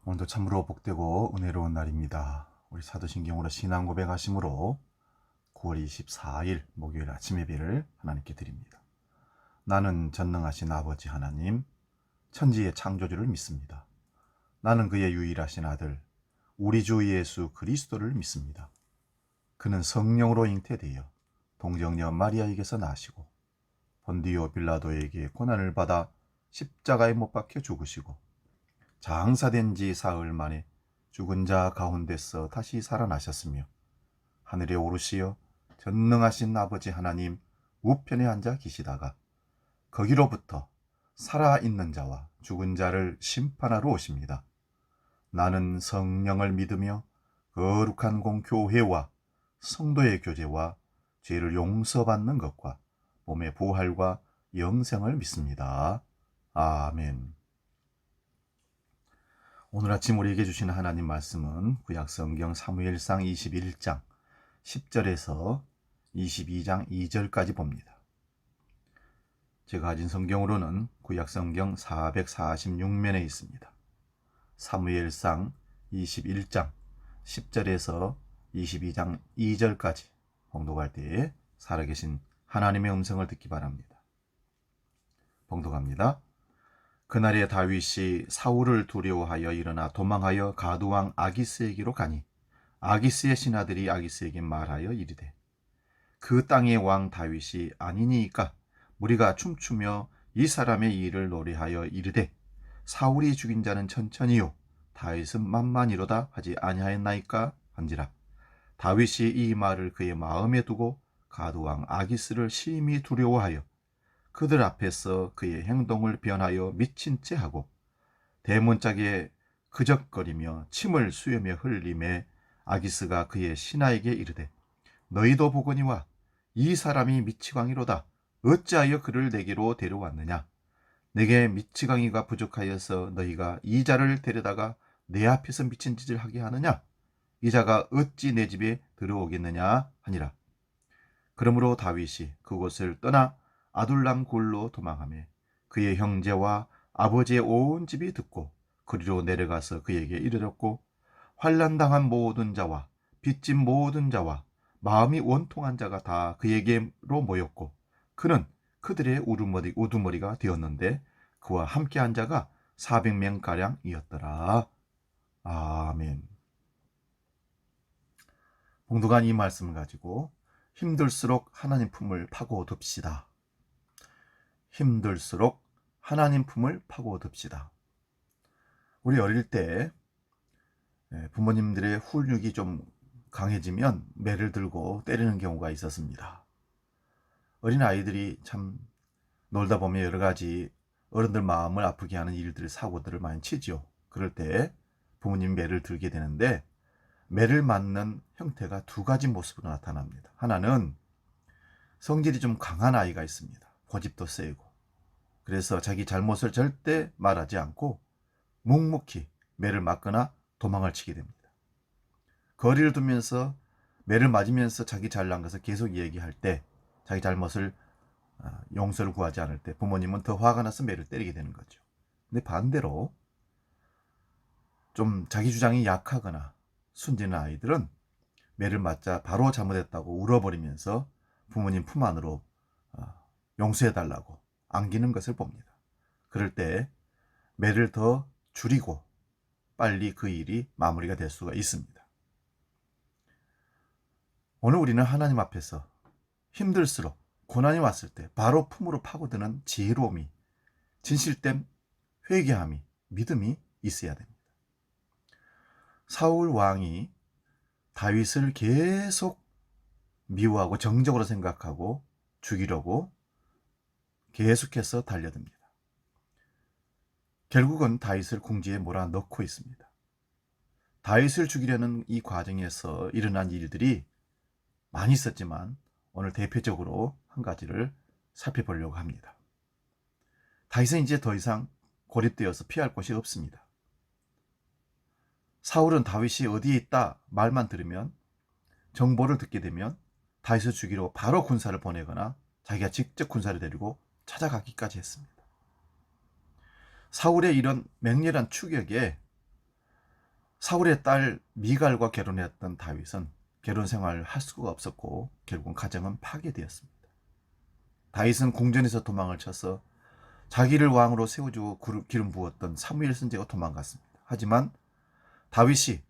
오늘도 참으로 복되고 은혜로운 날입니다. 우리 사도신경으로 신앙 고백하심으로 9월 24일 목요일 아침 예배를 하나님께 드립니다. 나는 전능하신 아버지 하나님, 천지의 창조주를 믿습니다. 나는 그의 유일하신 아들, 우리 주 예수 그리스도를 믿습니다. 그는 성령으로 잉태되어 동정녀 마리아에게서 나시고 본디오 빌라도에게 고난을 받아 십자가에 못 박혀 죽으시고 장사된 지 사흘 만에 죽은 자 가운데서 다시 살아나셨으며 하늘에 오르시어 전능하신 아버지 하나님 우편에 앉아 계시다가 거기로부터 살아있는 자와 죽은 자를 심판하러 오십니다. 나는 성령을 믿으며 거룩한 공교회와 성도의 교제와 죄를 용서받는 것과 몸의 부활과 영생을 믿습니다. 아멘. 오늘 아침 우리에게 주시는 하나님 말씀은 구약성경 사무엘상 21장 10절에서 22장 2절까지 봅니다. 제가 가진 성경으로는 구약성경 446면에 있습니다. 사무엘상 21장 10절에서 22장 2절까지 봉독할 때에 살아계신 하나님의 음성을 듣기 바랍니다. 봉독합니다. 그날에 다윗이 사울을 두려워하여 일어나 도망하여 가두왕 아기스에게로 가니 아기스의 신하들이 아기스에게 말하여 이르되 그 땅의 왕 다윗이 아니니이까 우리가 춤추며 이 사람의 일을 노래하여 이르되 사울이 죽인 자는 천천히요 다윗은 만만이로다 하지 아니하였나이까 한지라. 다윗이 이 말을 그의 마음에 두고 가두왕 아기스를 심히 두려워하여 그들 앞에서 그의 행동을 변하여 미친 채 하고 대문짝에 그적거리며 침을 수염에 흘림에 아기스가 그의 신하에게 이르되 너희도 보거니와 이 사람이 미치광이로다. 어찌하여 그를 내게로 데려왔느냐. 내게 미치광이가 부족하여서 너희가 이 자를 데려다가 내 앞에서 미친 짓을 하게 하느냐. 이 자가 어찌 내 집에 들어오겠느냐 하니라. 그러므로 다윗이 그곳을 떠나 아둘람 굴로 도망하며 그의 형제와 아버지의 온 집이 듣고 그리로 내려가서 그에게 이르렀고 환난당한 모든 자와 빚진 모든 자와 마음이 원통한 자가 다 그에게로 모였고 그는 그들의 우두머리가 되었는데 그와 함께한 자가 400명가량이었더라. 아멘. 봉독한 이 말씀을 가지고 힘들수록 하나님 품을 파고듭시다. 힘들수록 하나님 품을 파고듭시다. 우리 어릴 때 부모님들의 훈육이 좀 강해지면 매를 들고 때리는 경우가 있었습니다. 어린 아이들이 참 놀다 보면 여러 가지 어른들 마음을 아프게 하는 일들, 사고들을 많이 치죠. 그럴 때 부모님이 매를 들게 되는데 매를 맞는 형태가 두 가지 모습으로 나타납니다. 하나는 성질이 좀 강한 아이가 있습니다. 고집도 세고 그래서 자기 잘못을 절대 말하지 않고 묵묵히 매를 맞거나 도망을 치게 됩니다. 거리를 두면서 매를 맞으면서 자기 잘난 것을 계속 얘기할 때 자기 잘못을 용서를 구하지 않을 때 부모님은 더 화가 나서 매를 때리게 되는 거죠. 근데 반대로 좀 자기 주장이 약하거나 순진한 아이들은 매를 맞자 바로 잘못했다고 울어버리면서 부모님 품 안으로 용서해달라고 안기는 것을 봅니다. 그럴 때 매를 더 줄이고 빨리 그 일이 마무리가 될 수가 있습니다. 오늘 우리는 하나님 앞에서 힘들수록 고난이 왔을 때 바로 품으로 파고드는 지혜로움이, 진실됨, 회개함이, 믿음이 있어야 됩니다. 사울 왕이 다윗을 계속 미워하고 정적으로 생각하고 죽이려고 계속해서 달려듭니다. 결국은 다윗을 궁지에 몰아넣고 있습니다. 다윗을 죽이려는 이 과정에서 일어난 일들이 많이 있었지만 오늘 대표적으로 한 가지를 살펴보려고 합니다. 다윗은 이제 더 이상 고립되어서 피할 곳이 없습니다. 사울은 다윗이 어디에 있다 말만 들으면 정보를 듣게 되면 다윗을 죽이러 바로 군사를 보내거나 자기가 직접 군사를 데리고 찾아가기까지 했습니다. 사울의 이런 맹렬한 추격에 사울의 딸 미갈과 결혼했던 다윗은 결혼 생활을 할 수가 없었고 결국은 가정은 파괴되었습니다. 다윗은 궁전에서 도망을 쳐서 자기를 왕으로 세워주고 기름 부었던 사무엘 선지자가 도망갔습니다. 하지만 다윗이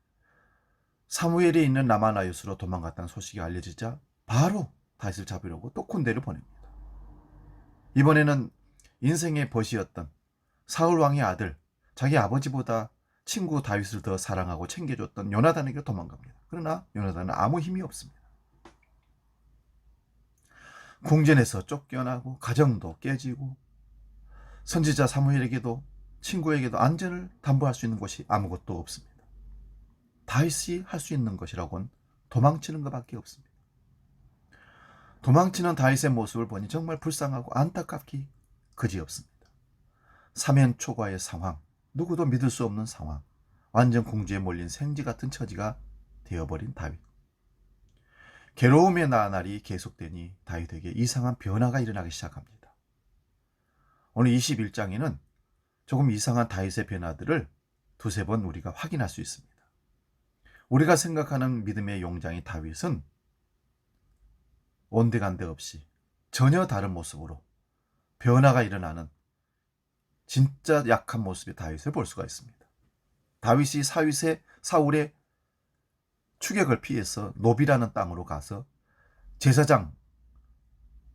사무엘이 있는 라마나요스로 도망갔다는 소식이 알려지자 바로 다윗을 잡으려고 또 군대를 보냅니다. 이번에는 인생의 벗이었던 사울 왕의 아들, 자기 아버지보다 친구 다윗을 더 사랑하고 챙겨줬던 요나단에게 도망갑니다. 그러나 요나단은 아무 힘이 없습니다. 궁전에서 쫓겨나고 가정도 깨지고 선지자 사무엘에게도 친구에게도 안전을 담보할 수 있는 곳이 아무것도 없습니다. 다윗이 할 수 있는 것이라고는 도망치는 것밖에 없습니다. 도망치는 다윗의 모습을 보니 정말 불쌍하고 안타깝기 그지없습니다. 사면초가의 상황, 누구도 믿을 수 없는 상황, 완전 궁지에 몰린 생쥐 같은 처지가 되어버린 다윗. 괴로움의 나날이 계속되니 다윗에게 이상한 변화가 일어나기 시작합니다. 오늘 21장에는 조금 이상한 다윗의 변화들을 두세 번 우리가 확인할 수 있습니다. 우리가 생각하는 믿음의 용장이 다윗은 온데간데 없이 전혀 다른 모습으로 변화가 일어나는 진짜 약한 모습의 다윗을 볼 수가 있습니다. 다윗이 사울의 추격을 피해서 노비라는 땅으로 가서 제사장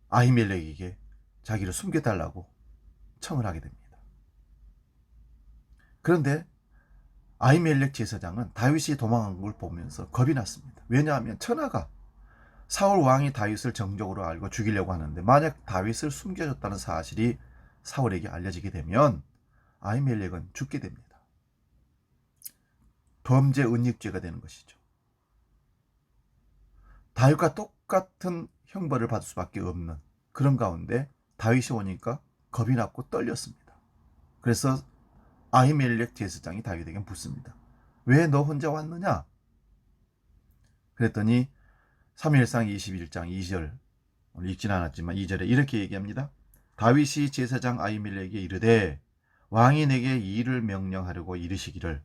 아히멜렉에게 자기를 숨겨달라고 청을 하게 됩니다. 그런데 아히멜렉 제사장은 다윗이 도망간 걸 보면서 겁이 났습니다. 왜냐하면 천하가 사울 왕이 다윗을 정적으로 알고 죽이려고 하는데 만약 다윗을 숨겨줬다는 사실이 사울에게 알려지게 되면 아히멜렉은 죽게 됩니다. 범죄 은닉죄가 되는 것이죠. 다윗과 똑같은 형벌을 받을 수밖에 없는 그런 가운데 다윗이 오니까 겁이 났고 떨렸습니다. 그래서 아히멜렉 제사장이 다윗에게 묻습니다. 왜 너 혼자 왔느냐? 그랬더니 사무엘상 21장 2절, 오늘 읽진 않았지만 2절에 이렇게 얘기합니다. 다윗이 제사장 아히멜렉에게 이르되 왕이 내게 이 일을 명령하려고 이르시기를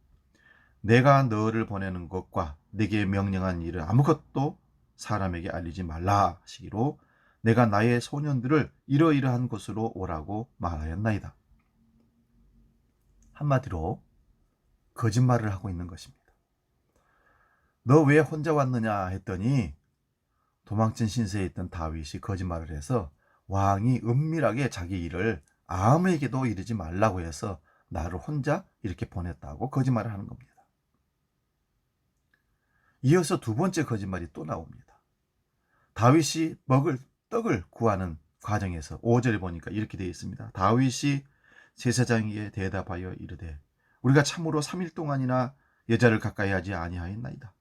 내가 너를 보내는 것과 내게 명령한 일을 아무것도 사람에게 알리지 말라 하시기로 내가 나의 소년들을 이러이러한 곳으로 오라고 말하였나이다. 한마디로 거짓말을 하고 있는 것입니다. 너 왜 혼자 왔느냐 했더니 도망친 신세에 있던 다윗이 거짓말을 해서 왕이 은밀하게 자기 일을 아무에게도 이르지 말라고 해서 나를 혼자 이렇게 보냈다고 거짓말을 하는 겁니다. 이어서 두 번째 거짓말이 또 나옵니다. 다윗이 먹을 떡을 구하는 과정에서 5절에 보니까 이렇게 되어 있습니다. 다윗이 제사장에게 대답하여 이르되 우리가 참으로 3일 동안이나 여자를 가까이 하지 아니하였나이다.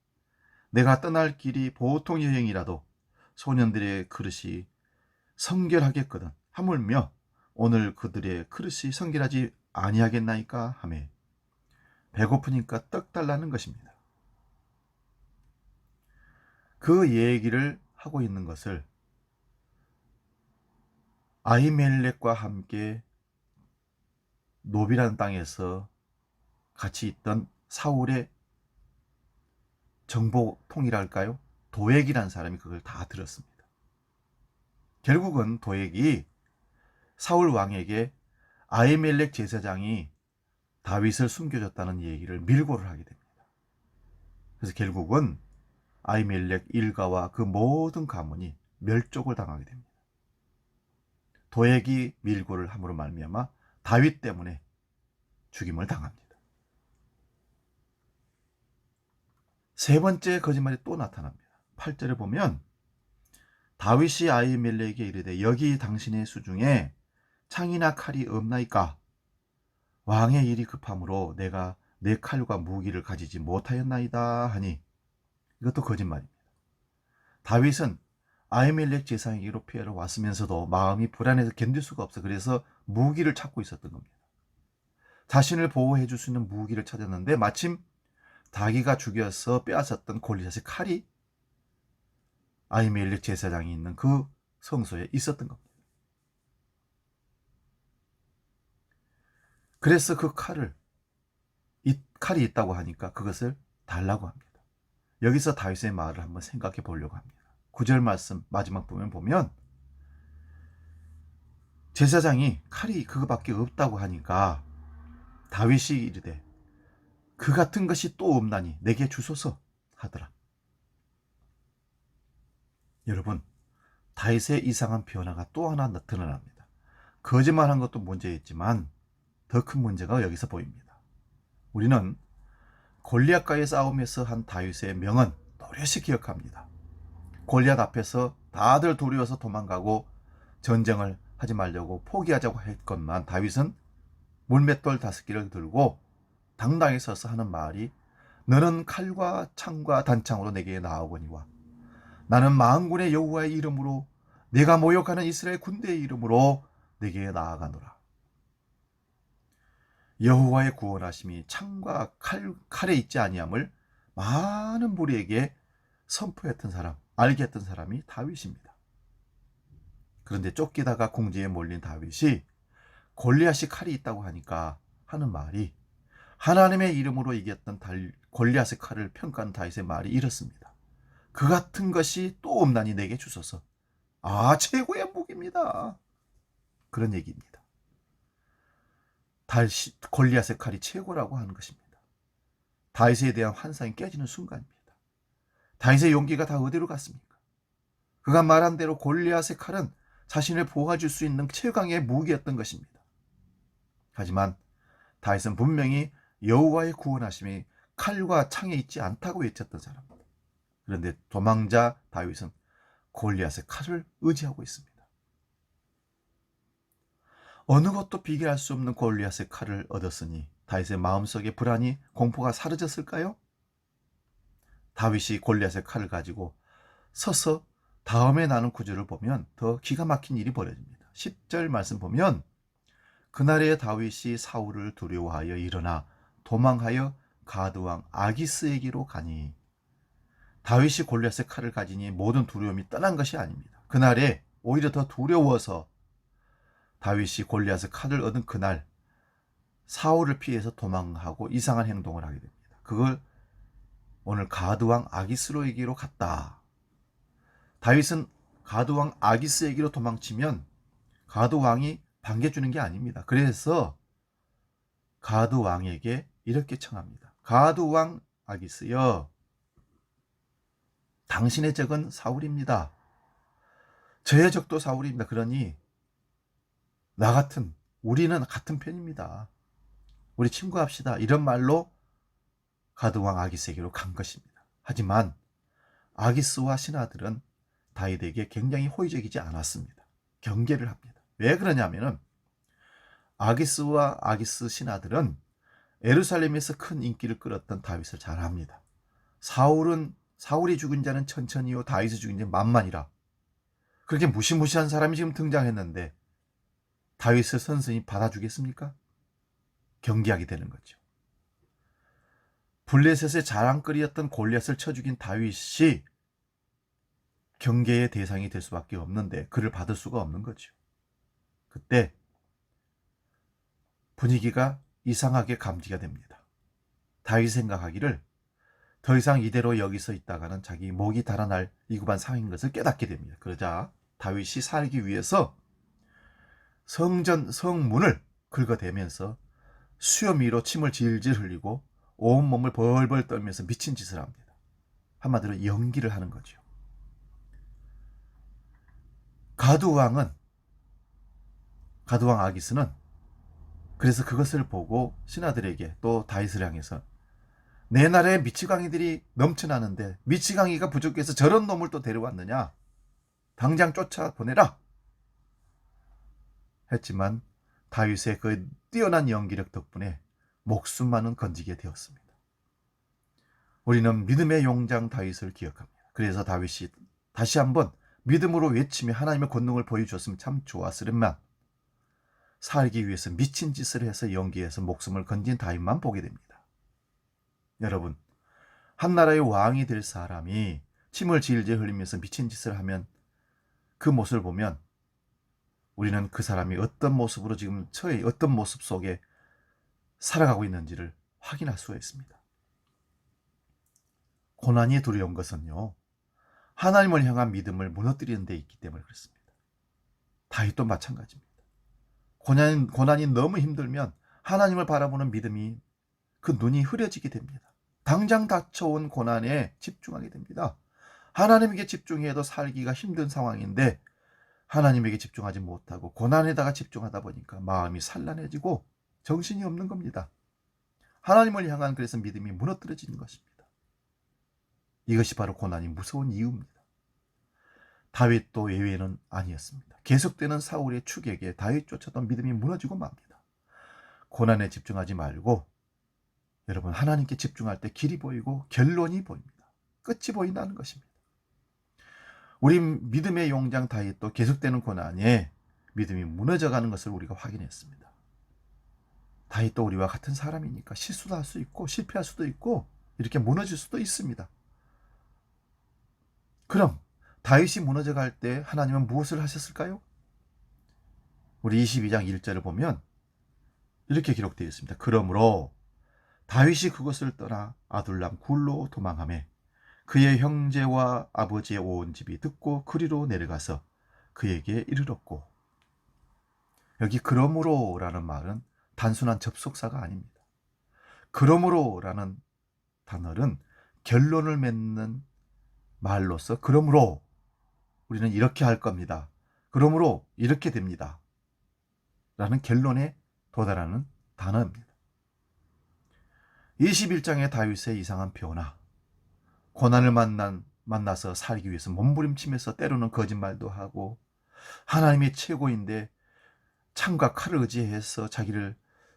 내가 떠날 길이 보통 여행이라도 소년들의 그릇이 성결하겠거든 하물며 오늘 그들의 그릇이 성결하지 아니하겠나이까 하매 배고프니까 떡 달라는 것입니다. 그 얘기를 하고 있는 것을 아히멜렉과 함께 노비라는 땅에서 같이 있던 사울의 정보통이랄까요? 도액이라는 사람이 그걸 다 들었습니다. 결국은 도액이 사울 왕에게 아히멜렉 제사장이 다윗을 숨겨줬다는 얘기를 밀고를 하게 됩니다. 그래서 결국은 아히멜렉 일가와 그 모든 가문이 멸족을 당하게 됩니다. 도액이 밀고를 함으로 말미암아 다윗 때문에 죽임을 당합니다. 세 번째 거짓말이 또 나타납니다. 8절에 보면 다윗이 아히멜렉에게 이르되 여기 당신의 수중에 창이나 칼이 없나이까? 왕의 일이 급함으로 내가 내 칼과 무기를 가지지 못하였나이다 하니 이것도 거짓말입니다. 다윗은 아히멜렉 제사장에게로 피해를 왔으면서도 마음이 불안해서 견딜 수가 없어 그래서 무기를 찾고 있었던 겁니다. 자신을 보호해 줄 수 있는 무기를 찾았는데 마침 자기가 죽여서 빼앗았던 골리앗의 칼이 아히멜렉 제사장이 있는 그 성소에 있었던 겁니다. 그래서 그 칼이 있다고 하니까 그것을 달라고 합니다. 여기서 다윗의 말을 한번 생각해 보려고 합니다. 9절 말씀 마지막 부분 보면 제사장이 칼이 그거밖에 없다고 하니까 다윗이 이르되 그 같은 것이 또 없나니 내게 주소서 하더라. 여러분, 다윗의 이상한 변화가 또 하나 드러납니다. 거짓말한 것도 문제였지만 더 큰 문제가 여기서 보입니다. 우리는 골리앗과의 싸움에서 한 다윗의 명은 또렷이 기억합니다. 골리앗 앞에서 다들 두려워서 도망가고 전쟁을 하지 말려고 포기하자고 했건만 다윗은 물맷돌 5개를 들고 당당히 서서 하는 말이 너는 칼과 창과 단창으로 내게 나아오거니와 나는 만군의 여호와의 이름으로 내가 모욕하는 이스라엘 군대의 이름으로 내게 나아가노라. 여호와의 구원하심이 창과 칼에 있지 아니함을 많은 무리에게 선포했던 사람, 알게 했던 사람이 다윗입니다. 그런데 쫓기다가 궁지에 몰린 다윗이 골리앗이 칼이 있다고 하니까 하는 말이 하나님의 이름으로 이겼던 골리앗의 칼을 평가하는 다윗의 말이 이렇습니다. 그 같은 것이 또 없나니 내게 주소서. 최고의 무기입니다. 그런 얘기입니다. 골리앗의 칼이 최고라고 하는 것입니다. 다윗에 대한 환상이 깨지는 순간입니다. 다윗의 용기가 다 어디로 갔습니까? 그가 말한 대로 골리앗의 칼은 자신을 보호해 줄 수 있는 최강의 무기였던 것입니다. 하지만 다윗은 분명히 여호와의 구원하심이 칼과 창에 있지 않다고 외쳤던 사람입니다. 그런데 도망자 다윗은 골리앗의 칼을 의지하고 있습니다. 어느 것도 비교할 수 없는 골리앗의 칼을 얻었으니 다윗의 마음속에 불안이 공포가 사라졌을까요? 다윗이 골리앗의 칼을 가지고 서서 다음에 나는 구절을 보면 더 기가 막힌 일이 벌어집니다. 10절 말씀 보면 그날에 다윗이 사울을 두려워하여 일어나 도망하여 가드왕 아기스에게로 가니 다윗이 골리앗의 칼을 가지니 모든 두려움이 떠난 것이 아닙니다. 그날에 오히려 더 두려워서 다윗이 골리앗의 칼을 얻은 그날 사울을 피해서 도망하고 이상한 행동을 하게 됩니다. 그걸 오늘 가드왕 아기스에게로 갔다. 다윗은 가드왕 아기스에게로 도망치면 가드왕이 반겨주는 게 아닙니다. 그래서 가드왕에게 이렇게 청합니다. 가드왕 아기스여, 당신의 적은 사울입니다. 저의 적도 사울입니다. 그러니 우리는 같은 편입니다. 우리 친구합시다. 이런 말로 가드왕 아기스에게로 간 것입니다. 하지만 아기스와 신하들은 다윗에게 굉장히 호의적이지 않았습니다. 경계를 합니다. 왜 그러냐면은 아기스와 아기스 신하들은 예루살렘에서 큰 인기를 끌었던 다윗을 잘 압니다. 사울이 죽은 자는 천천히요 다윗이 죽은 자는 만만이라. 그렇게 무시무시한 사람이 지금 등장했는데 다윗을 선선히 받아주겠습니까? 경계하게 되는 거죠. 블레셋의 자랑거리였던 골리앗을 쳐 죽인 다윗이 경계의 대상이 될 수밖에 없는데 그를 받을 수가 없는 거죠. 그때 분위기가 이상하게 감지가 됩니다. 다윗이 생각하기를 더 이상 이대로 여기서 있다가는 자기 목이 달아날 이구반 상황인 것을 깨닫게 됩니다. 그러자 다윗이 살기 위해서 성문을 긁어대면서 수염 위로 침을 질질 흘리고 온몸을 벌벌 떨면서 미친 짓을 합니다. 한마디로 연기를 하는 거죠. 가드왕 아기스는 그래서 그것을 보고 신하들에게 또 다윗을 향해서 내 나라에 미치광이들이 넘쳐나는데 미치광이가 부족해서 저런 놈을 또 데려왔느냐? 당장 쫓아보내라! 했지만 다윗의 그 뛰어난 연기력 덕분에 목숨만은 건지게 되었습니다. 우리는 믿음의 용장 다윗을 기억합니다. 그래서 다윗이 다시 한번 믿음으로 외치며 하나님의 권능을 보여주었으면 참 좋았으련만 살기 위해서 미친 짓을 해서 연기해서 목숨을 건진 다윗만 보게 됩니다. 여러분, 한 나라의 왕이 될 사람이 침을 질질 흘리면서 미친 짓을 하면 그 모습을 보면 우리는 그 사람이 어떤 모습으로 지금 어떤 모습 속에 살아가고 있는지를 확인할 수가 있습니다. 고난이 두려운 것은요, 하나님을 향한 믿음을 무너뜨리는 데 있기 때문에 그렇습니다. 다윗도 마찬가지입니다. 고난이 너무 힘들면 하나님을 바라보는 믿음이, 그 눈이 흐려지게 됩니다. 당장 닥쳐온 고난에 집중하게 됩니다. 하나님에게 집중해도 살기가 힘든 상황인데 하나님에게 집중하지 못하고 고난에다가 집중하다 보니까 마음이 산란해지고 정신이 없는 겁니다. 하나님을 향한 그래서 믿음이 무너뜨려지는 것입니다. 이것이 바로 고난이 무서운 이유입니다. 다윗도 예외는 아니었습니다. 계속되는 사울의 추격에 다윗 쫓아던 믿음이 무너지고 맙니다. 고난에 집중하지 말고 여러분, 하나님께 집중할 때 길이 보이고 결론이 보입니다. 끝이 보인다는 것입니다. 우리 믿음의 용장 다윗도 계속되는 고난에 믿음이 무너져가는 것을 우리가 확인했습니다. 다윗도 우리와 같은 사람이니까 실수도 할 수 있고 실패할 수도 있고 이렇게 무너질 수도 있습니다. 그럼 다윗이 무너져갈 때 하나님은 무엇을 하셨을까요? 우리 22장 1절을 보면 이렇게 기록되어 있습니다. 그러므로 다윗이 그것을 떠나 아둘람 굴로 도망하매 그의 형제와 아버지의 온 집이 듣고 그리로 내려가서 그에게 이르렀고. 여기 그러므로라는 말은 단순한 접속사가 아닙니다. 그러므로라는 단어는 결론을 맺는 말로서 그러므로 우리는 이렇게 할 겁니다. 그러므로 이렇게 됩니다. 라는 결론에 도달하는 단어입니다. 21장의 다윗의 이상한 변화, 고난을 만나서 살기 위해서 몸부림치면서 때로는 거짓말도 하고 하나님이 최고인데 창과 칼을 의지해서 자기를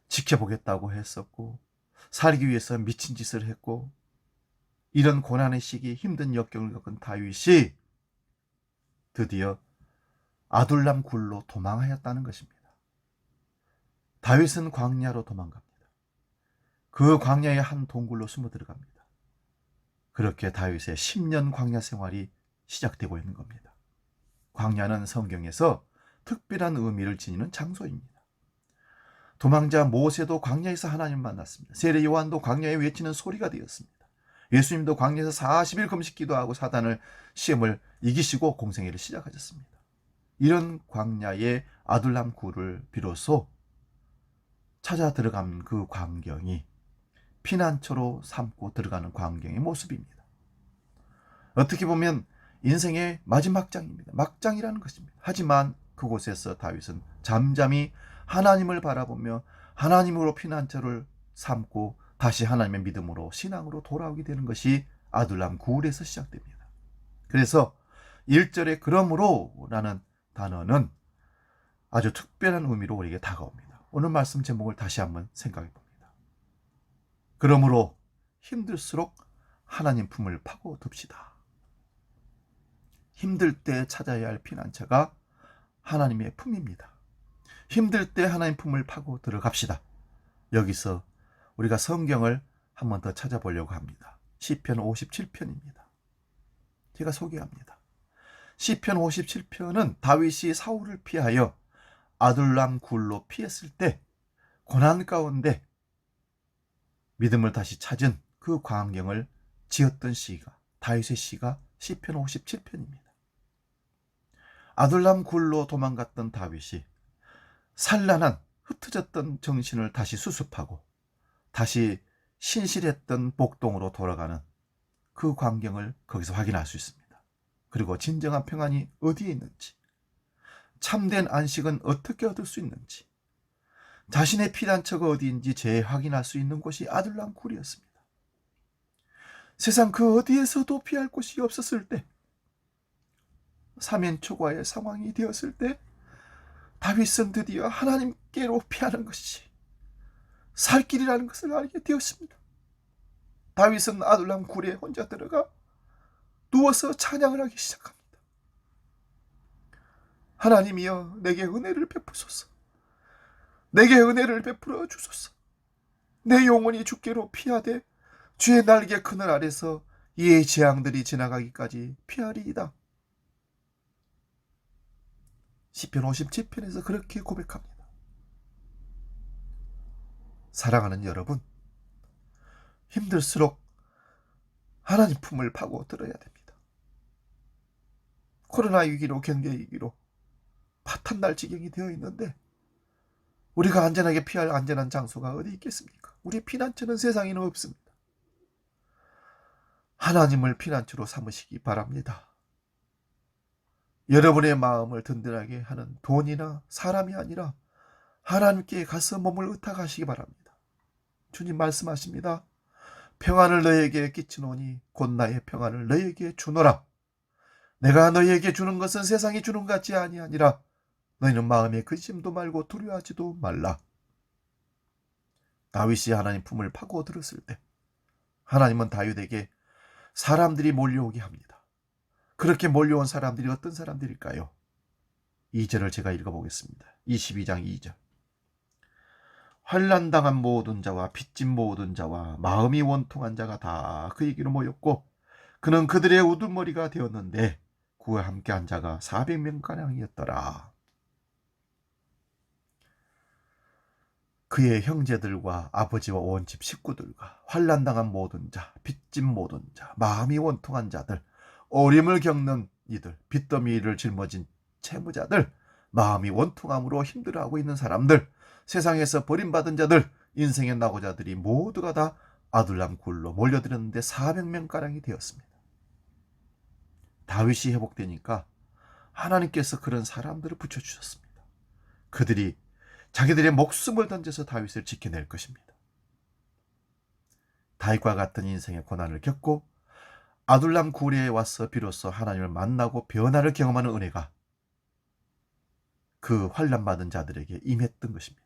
지켜보겠다고 했었고 살기 위해서 미친 짓을 했고, 이런 고난의 시기, 힘든 역경을 겪은 다윗이 드디어 아둘람 굴로 도망하였다는 것입니다. 다윗은 광야로 도망갑니다. 그 광야의 한 동굴로 숨어 들어갑니다. 그렇게 다윗의 10년 광야 생활이 시작되고 있는 겁니다. 광야는 성경에서 특별한 의미를 지니는 장소입니다. 도망자 모세도 광야에서 하나님 만났습니다. 세례 요한도 광야에 외치는 소리가 되었습니다. 예수님도 광야에서 40일 금식 기도하고 사단을 시험을 이기시고 공생애를 시작하셨습니다. 이런 광야의 아둘람 굴을 비로소 찾아 들어간 그 광경이 피난처로 삼고 들어가는 광경의 모습입니다. 어떻게 보면 인생의 마지막 장입니다. 막장이라는 것입니다. 하지만 그곳에서 다윗은 잠잠히 하나님을 바라보며 하나님으로 피난처를 삼고 다시 하나님의 믿음으로 신앙으로 돌아오게 되는 것이 아둘람 굴에서 시작됩니다. 그래서 1절에 그러므로 라는 단어는 아주 특별한 의미로 우리에게 다가옵니다. 오늘 말씀 제목을 다시 한번 생각해 봅니다. 그러므로 힘들수록 하나님 품을 파고듭시다. 힘들 때 찾아야 할 피난처가 하나님의 품입니다. 힘들 때 하나님 품을 파고 들어갑시다. 여기서 우리가 성경을 한 번 더 찾아보려고 합니다. 시편 57편입니다. 제가 소개합니다. 시편 57편은 다윗이 사울을 피하여 아둘람 굴로 피했을 때 고난 가운데 믿음을 다시 찾은 그 광경을 지었던 시가, 다윗의 시가 시편 57편입니다. 아둘람 굴로 도망갔던 다윗이 산란한 흩어졌던 정신을 다시 수습하고 다시 신실했던 복동으로 돌아가는 그 광경을 거기서 확인할 수 있습니다. 그리고 진정한 평안이 어디에 있는지, 참된 안식은 어떻게 얻을 수 있는지, 자신의 피난처가 어디인지 재확인할 수 있는 곳이 아둘람 굴이었습니다. 세상 그 어디에서도 피할 곳이 없었을 때, 사면초가의 상황이 되었을 때 다윗은 드디어 하나님께로 피하는 것이 살 길이라는 것을 알게 되었습니다. 다윗은 아둘람 굴에 혼자 들어가 누워서 찬양을 하기 시작합니다. 하나님이여, 내게 은혜를 베푸소서. 내게 은혜를 베풀어 주소서. 내 영혼이 주께로 피하되 주의 날개 그늘 아래서 이의 재앙들이 지나가기까지 피하리이다. 시편 57편에서 그렇게 고백합니다. 사랑하는 여러분, 힘들수록 하나님 품을 파고들어야 됩니다. 코로나 위기로 경제 위기로 파탄 날 지경이 되어 있는데 우리가 안전하게 피할 안전한 장소가 어디 있겠습니까? 우리 피난처는 세상에는 없습니다. 하나님을 피난처로 삼으시기 바랍니다. 여러분의 마음을 든든하게 하는 돈이나 사람이 아니라 하나님께 가서 몸을 의탁하시기 바랍니다. 주님 말씀하십니다. 평안을 너희에게 끼치노니 곧 나의 평안을 너희에게 주노라. 내가 너희에게 주는 것은 세상이 주는 것 같지 아니하니라. 너희는 마음에 근심도 말고 두려워하지도 말라. 다윗이 하나님 품을 파고들었을 때 하나님은 다윗에게 사람들이 몰려오게 합니다. 그렇게 몰려온 사람들이 어떤 사람들일까요? 2절을 제가 읽어보겠습니다. 22장 2절. 환난당한 모든 자와 빚진 모든 자와 마음이 원통한 자가 다 그에게로 모였고 그는 그들의 우두머리가 되었는데 그와 함께한 자가 400명가량이었더라. 그의 형제들과 아버지와 온 집 식구들과 환난당한 모든 자, 빚진 모든 자, 마음이 원통한 자들, 어림을 겪는 이들, 빚더미를 짊어진 채무자들, 마음이 원통함으로 힘들어하고 있는 사람들, 세상에서 버림받은 자들, 인생의 낙오자들이 모두가 다 아둘람 굴로 몰려들었는데 400명가량이 되었습니다. 다윗이 회복되니까 하나님께서 그런 사람들을 붙여주셨습니다. 그들이 자기들의 목숨을 던져서 다윗을 지켜낼 것입니다. 다윗과 같은 인생의 고난을 겪고 아둘람 굴에 와서 비로소 하나님을 만나고 변화를 경험하는 은혜가 그 환난받은 자들에게 임했던 것입니다.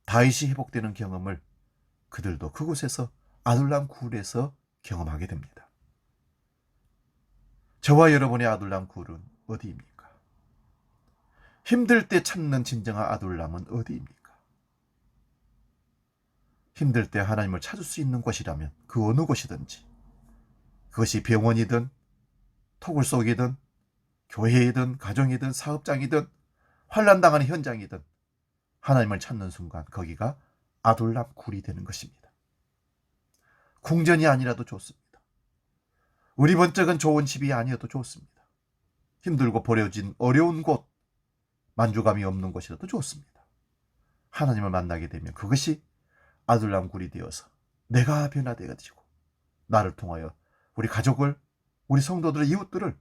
다윗이 회복되는 경험을 그들도 그곳에서 아둘람 굴에서 경험하게 됩니다. 저와 여러분의 아둘람 굴은 어디입니까? 힘들 때 찾는 진정한 아둘람은 어디입니까? 힘들 때 하나님을 찾을 수 있는 곳이라면 그 어느 곳이든지, 그것이 병원이든 토굴 속이든 교회이든 가정이든 사업장이든 환난당하는 현장이든 하나님을 찾는 순간 거기가 아둘람 굴이 되는 것입니다. 궁전이 아니라도 좋습니다. 우리 번쩍은 좋은 집이 아니어도 좋습니다. 힘들고 버려진 어려운 곳, 만족감이 없는 곳이라도 좋습니다. 하나님을 만나게 되면 그것이 아둘람 굴이 되어서 내가 변화되어지고 나를 통하여 우리 가족을, 우리 성도들의 이웃들을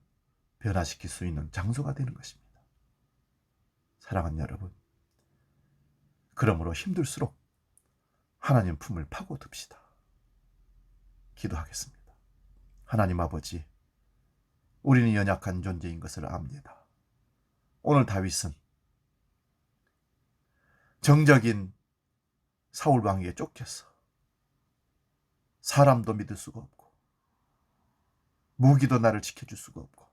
변화시킬 수 있는 장소가 되는 것입니다. 사랑하는 여러분, 그러므로 힘들수록 하나님 품을 파고듭시다. 기도하겠습니다. 하나님 아버지, 우리는 연약한 존재인 것을 압니다. 오늘 다윗은 정적인 사울 왕에게 쫓겼어. 사람도 믿을 수가 없고 무기도 나를 지켜줄 수가 없고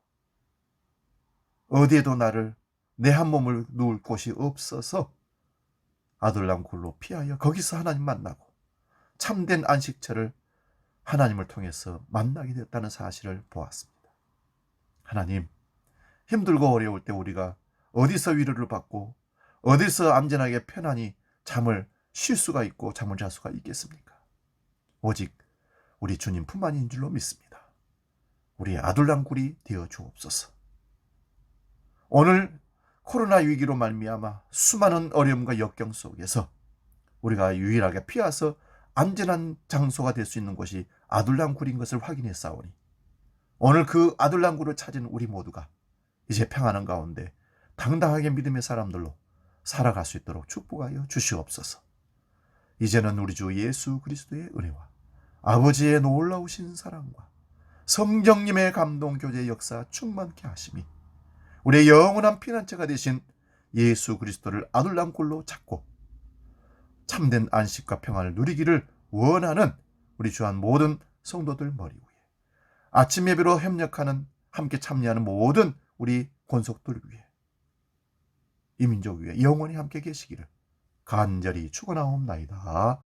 어디에도 나를 내 한 몸을 누울 곳이 없어서 아둘람 굴로 피하여 거기서 하나님 만나고 참된 안식처를 하나님을 통해서 만나게 되었다는 사실을 보았습니다. 하나님, 힘들고 어려울 때 우리가 어디서 위로를 받고 어디서 안전하게 편안히 잠을 쉴 수가 있고 잠을 잘 수가 있겠습니까? 오직 우리 주님 뿐만인 줄로 믿습니다. 우리의 아둘람 굴이 되어 주옵소서. 오늘 코로나 위기로 말미암아 수많은 어려움과 역경 속에서 우리가 유일하게 피해서 안전한 장소가 될 수 있는 곳이 아둘람 굴인 것을 확인했사오니 오늘 그 아둘람 굴을 찾은 우리 모두가 이제 평안한 가운데 당당하게 믿음의 사람들로 살아갈 수 있도록 축복하여 주시옵소서. 이제는 우리 주 예수 그리스도의 은혜와 아버지의 놀라우신 사랑과 성령님의 감동 교제 역사 충만케 하심이 우리의 영원한 피난처가 되신 예수 그리스도를 아둘람 굴로 찾고 참된 안식과 평안을 누리기를 원하는 우리 주한 모든 성도들 머리 위에 아침 예배로 협력하는 함께 참여하는 모든 우리 권속들 위에 이 민족 위에 영원히 함께 계시기를 간절히 축원하옵나이다.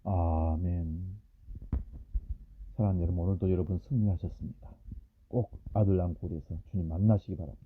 아멘. 사랑하는 여러분, 오늘도 여러분 승리하셨습니다. 꼭 아둘람 굴에서 주님 만나시기 바랍니다.